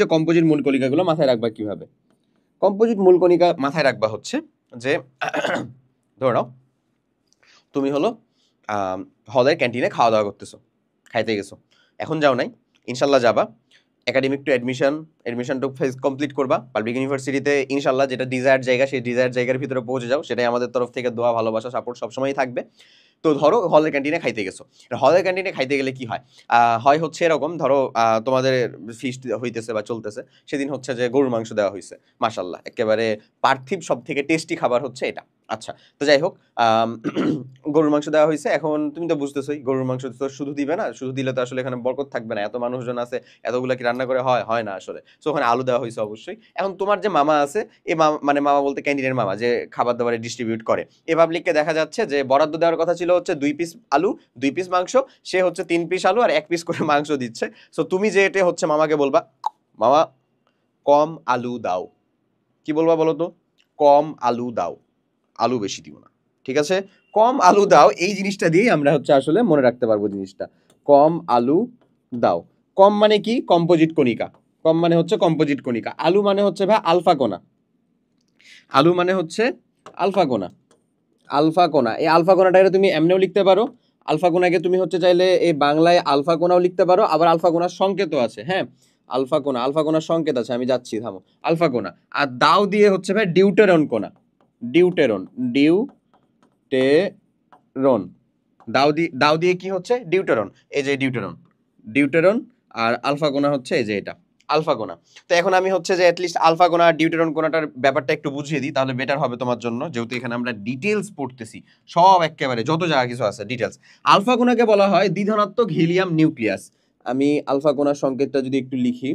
যে কম্পোজিট মূল কণিকাগুলো মাথায় রাখবা কিভাবে। কম্পোজিট মূল কণিকা মাথায় রাখবা হচ্ছে যে ধরে নাও তুমি হলো হলের ক্যান্টিনে খাওয়া দাওয়া করতেছো, খাইতে গেছো, এখন যাও নাই, ইনশাল্লাহ যাবা, academic to admission two phase complete করবা পাবলিক ইউনিভার্সিটিতে, ইনশাল্লাহ যেটা ডিজায়ার জায়গা সেই ডিজায়ার জায়গার ভিতরে পৌঁছে যাও, সেটাই আমাদের তরফ থেকে দোয়া, ভালোবাসা, সাপোর্ট সবসময়ই থাকবে। তো ধরো হলের ক্যান্টিনে খাইতে গেছো, হলের ক্যান্টিনে খাইতে গেলে কি হয়, হয় হচ্ছে এরকম, ধরো তোমাদের ফিস্ট হইতেছে বা চলতেছে, সেদিন হচ্ছে যে গরুর মাংস দেওয়া হয়েছে, মাশাল্লাহ একেবারে পার্থিব সব থেকে টেস্টি খাবার হচ্ছে এটা। আচ্ছা, তো যাই হোক, গরুর মাংস দেওয়া হয়েছে, এখন তুমি তো বুঝতেছোই গরুর মাংস তো শুধু দিবে না, শুধু দিলে তো আসলে এখানে বরকত থাকবে না, এত মানুষজন আছে, এতগুলা কি রান্না করে হয় না আসলে, সো ওখানে আলু দেওয়া হয়েছে অবশ্যই। এখন তোমার যে মামা আছে, এই মামা মানে মামা বলতে ক্যান্টিনের মামা যে খাবার দাবারে ডিস্ট্রিবিউট করে, এ পাবলিককে দেখা যাচ্ছে যে বরাদ্দ দেওয়ার কথা ছিল হচ্ছে 2 পিস আলু 2 পিস মাংস, সে হচ্ছে 3 পিস আলু আর 1 পিস করে মাংস দিচ্ছে। সো তুমি যে এটা হচ্ছে মামাকে বলবা, মামা কম আলু দাও, কি বলবা বলো তো, কম আলু দাও, আলু বেশি দিব না, ঠিক আছে, কম আলু দাও, এই জিনিসটা দিয়েই আমরা হচ্ছে আসলে মনে রাখতে পারবো জিনিসটা, কম আলু দাও। কম মানে কি, কম্পোজিট কণিকা, কম মানে হচ্ছে কম্পোজিট কণিকা, আলু মানে হচ্ছে ভাই আলফা কণা, আলু মানে হচ্ছে আলফা কণা, আলফা কণা, এই আলফা কণাটাকে তুমি এমনিও লিখতে পারো, আলফা কণাকে তুমি হচ্ছে চাইলে এই বাংলায় আলফা কণাও লিখতে পারো, আবার আলফা কণার সংকেতও আছে, হ্যাঁ আলফা কণা, আলফা কণার সংকেত আছে, আমি যাচ্ছি থামো, আলফা কণা। আর দাও দিয়ে হচ্ছে ভাই ডিউটেরন কণা, ডিউটেরন, ডিউটেরন, দাও দিয়ে কি হচ্ছে ডিউটেরন, এই যে ডিউটেরন, ডিউটেরন, আর আলফা কণা হচ্ছে এই যে এটা আলফা কণা। তো এখন আমি হচ্ছে যে অ্যাটলিস্ট আলফা কণা আর ডিউটেরন কণাটার ব্যাপারটা একটু বুঝিয়ে দিই, তাহলে বেটার হবে তোমার জন্য, যেহেতু এখানে আমরা ডিটেলস পড়তেছি, সব একেবারে যত জায়গা কিছু আছে ডিটেলস। আলফা কণাকে বলা হয় দ্বিধনাত্মক হিলিয়াম নিউক্লিয়াস। আমি আলফা কণার সংকেতটা যদি একটু লিখি,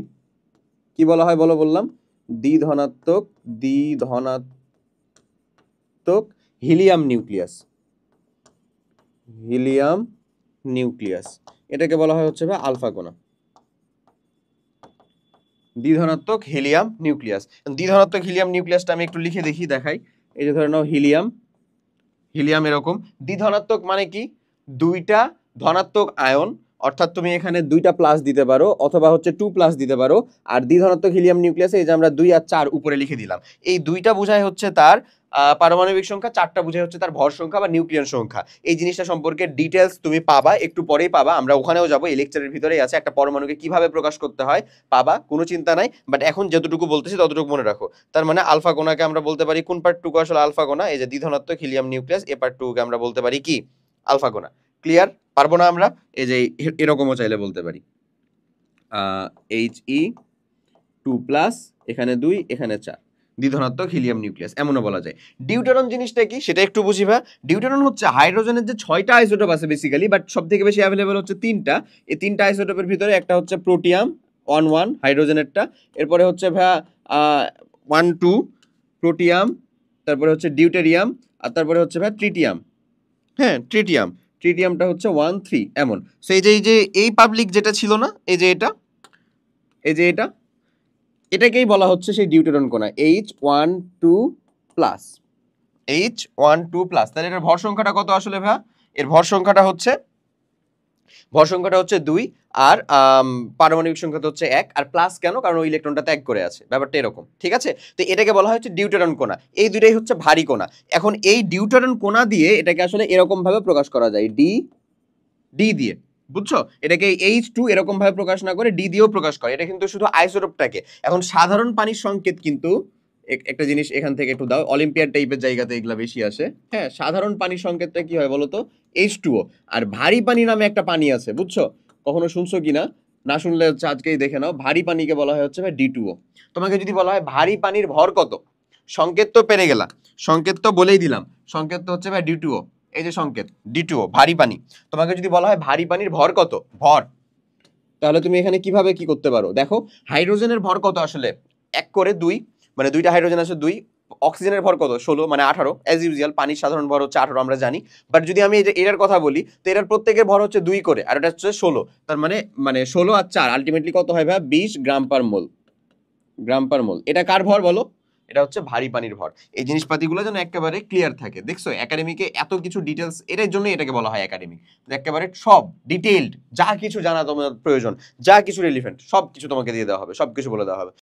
কি বলা হয় বললাম, দ্বিধনাত্মক হিলিয়াম নিউক্লিয়াস, হিলিয়াম নিউক্লিয়াস, এটাকে বলা হয় হচ্ছে ভাই আলফা কণা, দ্বিধনাত্মক হিলিয়াম নিউক্লিয়াস। দ্বিধনাত্মক হিলিয়াম নিউক্লিয়াসটা আমি একটু লিখে দেখি, দেখাই, এই যে ধরে নাও হিলিয়াম, হিলিয়াম এরকম, দ্বিধনাত্মক মানে কি, দুইটা ধনাত্মক আয়ন, অর্থাৎ তুমি এখানে 2টা প্লাস দিতে পারো অথবা হচ্ছে 2 প্লাস দিতে পারো, আর দ্বিধনাত্মক হিলিয়াম নিউক্লিয়াসে এই যে আমরা 2 আর 4 উপরে লিখে দিলাম, এই 2টা বোঝায় হচ্ছে তার পারমাণবিক সংখ্যা, 4টা বোঝায় হচ্ছে তার ভর সংখ্যা বা নিউক্লিয়ন সংখ্যা। এই জিনিসটা সম্পর্কে ডিটেলস তুমি পাবা, একটু পরেই পাবা, আমরা ওখানেও যাবো, এই লেকচারের ভিতরেই আছে, একটা পরমাণুকে কিভাবে প্রকাশ করতে হয় পাবা, কোনো চিন্তা নাই, বাট এখন যতটুকু বলতেছি ততটুকু মনে রাখো। তার মানে আলফা কণাকে আমরা বলতে পারি, কোন পার্টটুকু আসলে আলফা কণা, এই যে দ্বিধনাত্মক হিলিয়াম নিউক্লিয়াস, এই পার্টটুকুকে আমরা বলতে পারি কি আলফা কণা। ক্লিয়ার? পারবো না আমরা, এই যে এরকমও চাইলে বলতে পারি, He2+, এখানে 2, এখানে 4, দ্বিধনাত্মক হিলিয়াম নিউক্লিয়াস, এমনও বলা যায়। ডিউটেরন জিনিসটা কি সেটা একটু বুঝিবা। ডিউটেরন হচ্ছে হাইড্রোজেনের যে 6টা আইসোটোপ আছে বেসিক্যালি, বাট সব থেকে বেশি অ্যাভেলেবল হচ্ছে 3টা। এই 3টা আইসোটোপের ভিতরে একটা হচ্ছে প্রোটিয়াম 1,1 হাইড্রোজেনেরটা, এরপরে হচ্ছে ভাইয়া 1,2 প্রোটিয়াম, তারপরে হচ্ছে ডিউটেরিয়াম, আর তারপরে হচ্ছে ভাইয়া ট্রিটিয়াম, হ্যাঁ ট্রিটিয়াম, ট্রিটিয়ামটা হচ্ছে 1,3 এমন। সো এই যে এই পাবলিক যেটা ছিল না, এই যে এটা, এই যে এটাকেই বলা হচ্ছে সেই ডিউটেরন কণা, H12+, H12+। তাহলে এর ভর সংখ্যাটা কত আসলে ভাইয়া? এর ভর সংখ্যাটা হচ্ছে 2, আর পারমাণবিক সংখ্যা হচ্ছে 1, আর প্লাস কেন, কারণ ওই ইলেকট্রনটা ত্যাগ করে আছে, ব্যাপারটা এরকম, ঠিক আছে। তো এটাকে বলা হচ্ছে ডিউটেরন কণা, এই দুটাই হচ্ছে ভারী কণা। এখন এই ডিউটেরন কণা দিয়ে এটাকে আসলে এরকম ভাবে প্রকাশ করা যায়, ডি দিয়ে, বুঝছো, এটাকে H2 এরকম ভাবে প্রকাশ না করে ডি দিয়েও প্রকাশ করে, এটা কিন্তু শুধু আইসোটোপটাকে। এখন সাধারণ পানির সংকেত কিন্তু একটা জিনিস এখান থেকে একটু দাও, অলিম্পিয়াড টাইপের জায়গাতে এগুলা বেশি আসে, হ্যাঁ সাধারণ পানির সংকেতটা কি হয় বলতো, H2O। আর ভারী পানি নামে একটা পানি আছে, বুঝছো, কখনো শুনছো কিনা, না শুনলে হচ্ছে আজকেই দেখে নাও, ভারী পানিকে বলা হয় হচ্ছে D2O। তোমাকে যদি বলা হয় ভারী পানির ভর কত, সংকেত তো পেরে গেলা, সংকেত তো বলেই দিলাম, সংকেত তো হচ্ছে D2O, এই যে সংকেত D2O ভারী পানি। তোমাকে যদি বলা হয় ভারী পানির ভর কত, ভর, তাহলে তুমি এখানে কিভাবে কি করতে পারো, দেখো হাইড্রোজেনের ভর কত আসলে, 1 করে 2, মানে 2টা হাইড্রোজেন আছে 2, অক্সিজেনের ভর কত 16, মানে 18, অ্যাজ ইউজুয়াল পানির সাধারণ ভর হচ্ছে 18 আমরা জানি, বাট যদি আমি এটার কথা বলি, তো এটার প্রত্যেকের ভর হচ্ছে 2 করে, আর এটা হচ্ছে 16, তার মানে 16 আর 4 আলটিমেটলি কত হয় ভাই, 20 গ্রাম পার মোল, গ্রাম পার মোল। এটা কার ভর বলো, এটা হচ্ছে ভারী পানির ভর। এই জিনিসপাতিগুলো যেন একেবারে ক্লিয়ার থাকে। দেখছো একাডেমিকে এত কিছু ডিটেলস, এটার জন্যই এটাকে বলা হয় একাডেমিক। একেবারে সব ডিটেইলড যা কিছু জানা তোমার প্রয়োজন, যা কিছু রিলেভেন্ট সব কিছু তোমাকে দিয়ে দেওয়া হবে, সব কিছু বলে দেওয়া হবে।